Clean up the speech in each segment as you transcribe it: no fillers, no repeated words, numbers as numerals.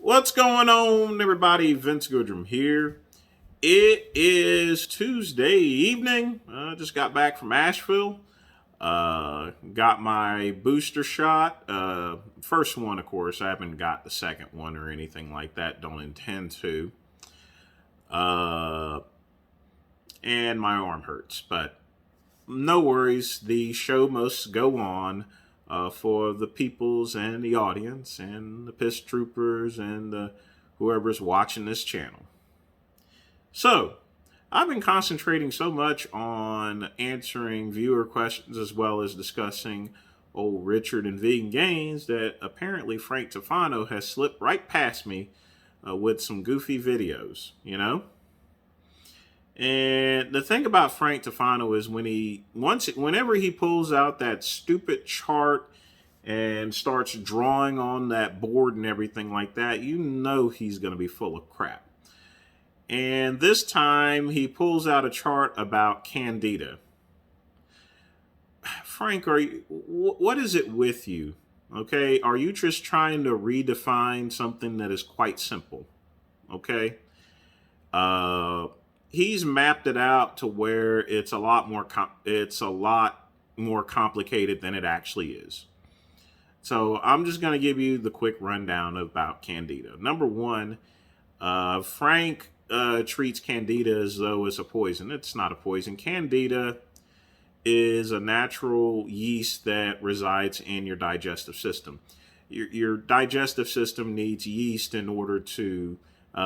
What's going on, everybody? Vince Goodrum here. It is Tuesday evening. I just got back from Asheville. Got my booster shot. First one, of course. I haven't got the second one or anything like that. Don't intend to. Uh, and my arm hurts, but no worries. The show must go on for the peoples and the audience and the piss troopers and whoever's watching this channel. So, I've been concentrating so much on answering viewer questions as well as discussing old Richard and Vegan Gaines that apparently Frank Tufano has slipped right past me with some goofy videos, you know? And the thing about Frank Tufano is whenever he pulls out that stupid chart and starts drawing on that board and everything like that, you know he's going to be full of crap. And this time he pulls out a chart about Candida. Frank, what is it with you? Okay, are you just trying to redefine something that is quite simple? Okay, uh, he's mapped it out to where it's a lot more complicated than it actually is. So I'm just going to give you the quick rundown about Candida. Number one, Frank treats Candida as though it's a poison. It's not a poison. Candida is a natural yeast that resides in your digestive system. Your digestive system needs yeast in order to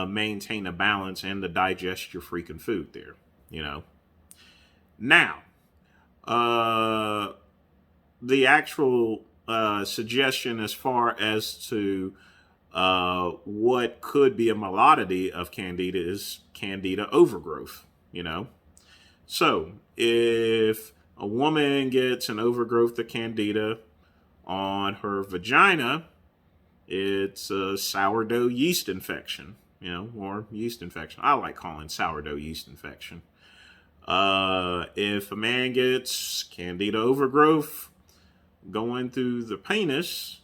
maintain a balance and to digest your freaking food there, you know. Now, uh, the actual suggestion as far as to what could be a malady of Candida is Candida overgrowth, you know. So, if a woman gets an overgrowth of Candida on her vagina, it's a sourdough yeast infection, you know, or yeast infection. I like calling sourdough yeast infection. If a man gets Candida overgrowth going through the penis,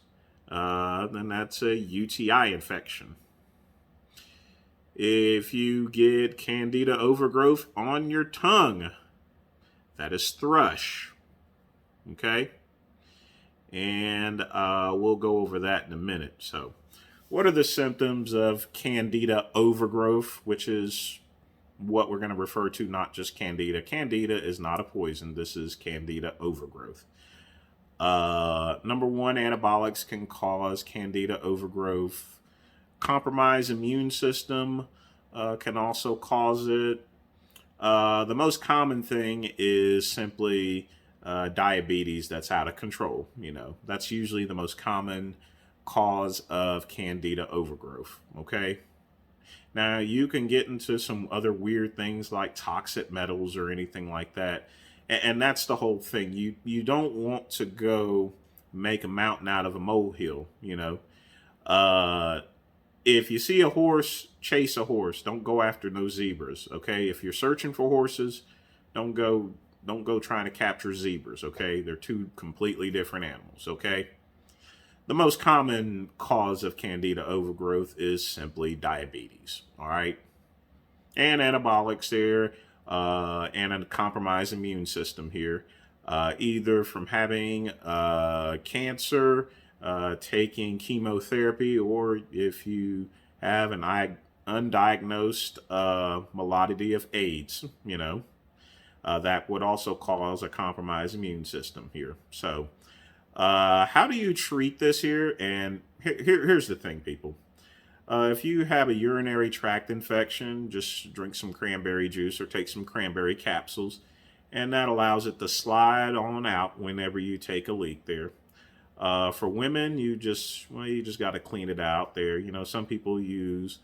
then that's a UTI infection. If you get Candida overgrowth on your tongue, that is thrush. Okay? And we'll go over that in a minute. So, what are the symptoms of Candida overgrowth, which is what we're going to refer to, not just Candida? Candida is not a poison. This is Candida overgrowth. Number one, antibiotics can cause Candida overgrowth. Compromised immune system can also cause it. The most common thing is simply diabetes that's out of control. You know, that's usually the most common cause of Candida overgrowth. Okay. Now, you can get into some other weird things like toxic metals or anything like that. And that's the whole thing. You don't want to go make a mountain out of a molehill, you know. If you see a horse, chase a horse. Don't go after no zebras, okay? If you're searching for horses, don't go trying to capture zebras, okay? They're two completely different animals, okay? The most common cause of Candida overgrowth is simply diabetes, all right? And anabolics there, and a compromised immune system here, either from having cancer, taking chemotherapy, or if you have an undiagnosed malady of AIDS, you know, that would also cause a compromised immune system here. So, how do you treat this here? And here's the thing, people. If you have a urinary tract infection, just drink some cranberry juice or take some cranberry capsules, and that allows it to slide on out whenever you take a leak there. For women, you just got to clean it out there. You know, some people use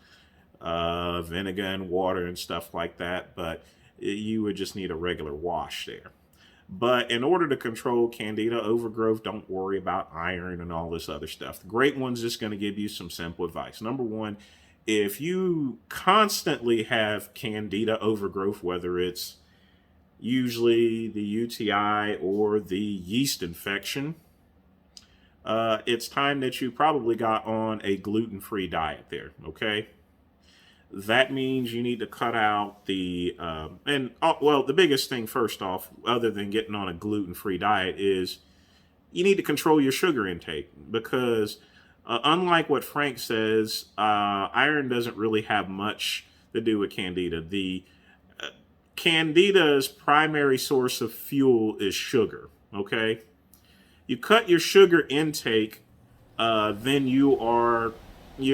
vinegar and water and stuff like that, but you would just need a regular wash there. But in order to control Candida overgrowth, don't worry about iron and all this other stuff. The great one's just going to give you some simple advice. Number one, if you constantly have Candida overgrowth, whether it's usually the UTI or the yeast infection, it's time that you probably got on a gluten-free diet there, okay? That means you need to cut out the biggest thing first off, other than getting on a gluten-free diet, is you need to control your sugar intake because unlike what Frank says, iron doesn't really have much to do with Candida. The Candida's primary source of fuel is sugar. Okay, you cut your sugar intake, then you're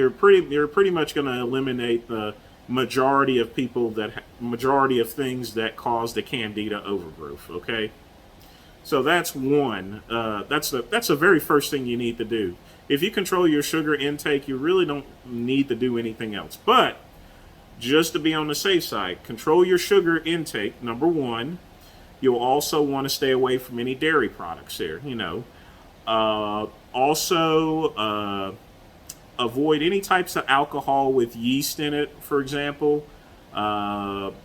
pretty much going to eliminate the majority of things that cause the Candida overgrowth. Okay, so that's one. That's the very first thing you need to do. If you control your sugar intake, you really don't need to do anything else. But just to be on the safe side, control your sugar intake. Number one, you'll also want to stay away from any dairy products there. Also, avoid any types of alcohol with yeast in it, for example. If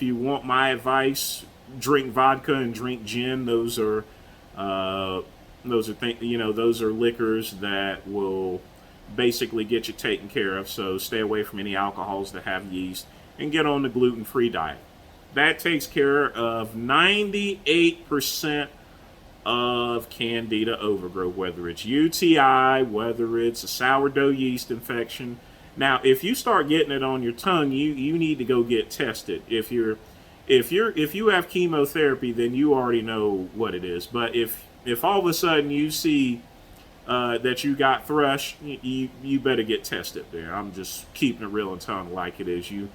you want my advice, drink vodka and drink gin. Those are liquors that will basically get you taken care of. So stay away from any alcohols that have yeast and get on the gluten-free diet. That takes care of 98% of Candida overgrowth, whether it's UTI, whether it's a sourdough yeast infection. Now, if you start getting it on your tongue, you need to go get tested. If you have chemotherapy, then you already know what it is. But if all of a sudden you see that you got thrush, you better get tested there. I'm just keeping it real and telling like it is. You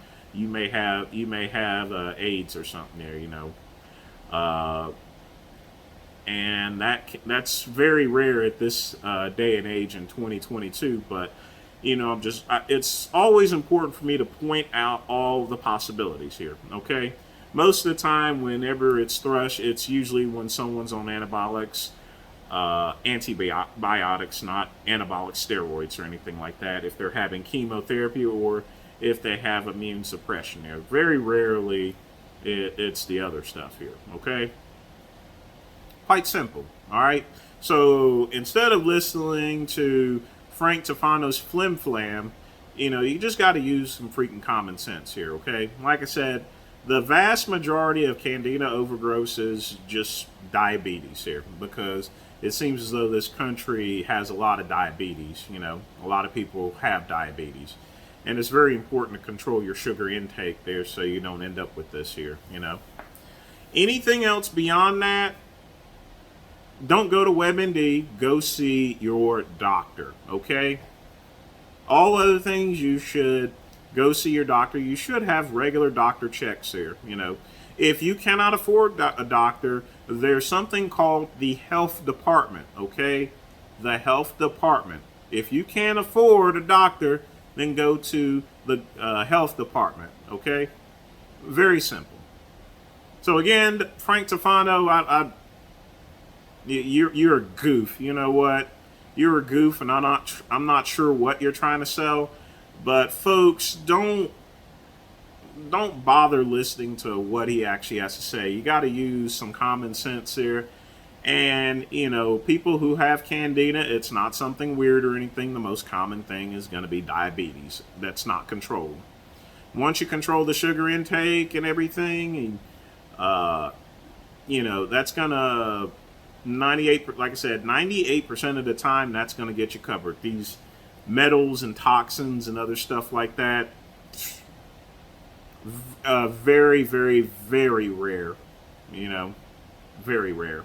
may have AIDS or something there, and that's very rare at this day and age in 2022. But it's always important for me to point out all the possibilities here. Okay, most of the time, whenever it's thrush, it's usually when someone's on antibiotics. Antibiotics, not anabolic steroids or anything like that. If they're having chemotherapy or if they have immune suppression there. Very rarely it's the other stuff here, okay? Quite simple, all right? So instead of listening to Frank Tufano's flim flam, you just got to use some freaking common sense here, okay? Like I said, the vast majority of Candida overgrowth is just diabetes here, because it seems as though this country has a lot of diabetes. A lot of people have diabetes. And it's very important to control your sugar intake there so you don't end up with this here, Anything else beyond that, don't go to WebMD. Go see your doctor, okay? All other things, you should go see your doctor. You should have regular doctor checks there, If you cannot afford a doctor, there's something called the health department, okay? The health department. If you can't afford a doctor, then go to the health department, okay? Very simple. So again, Frank Tufano, you're a goof. You know what? You're a goof, and I'm not sure what you're trying to sell. But folks, don't bother listening to what he actually has to say. You got to use some common sense here. And, people who have Candida, it's not something weird or anything. The most common thing is going to be diabetes that's not controlled. Once you control the sugar intake and everything, that's going to 98% of the time, that's going to get you covered. These metals and toxins and other stuff like that, very, very, very rare, very rare.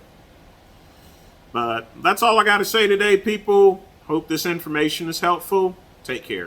But that's all I got to say today, people. Hope this information is helpful. Take care.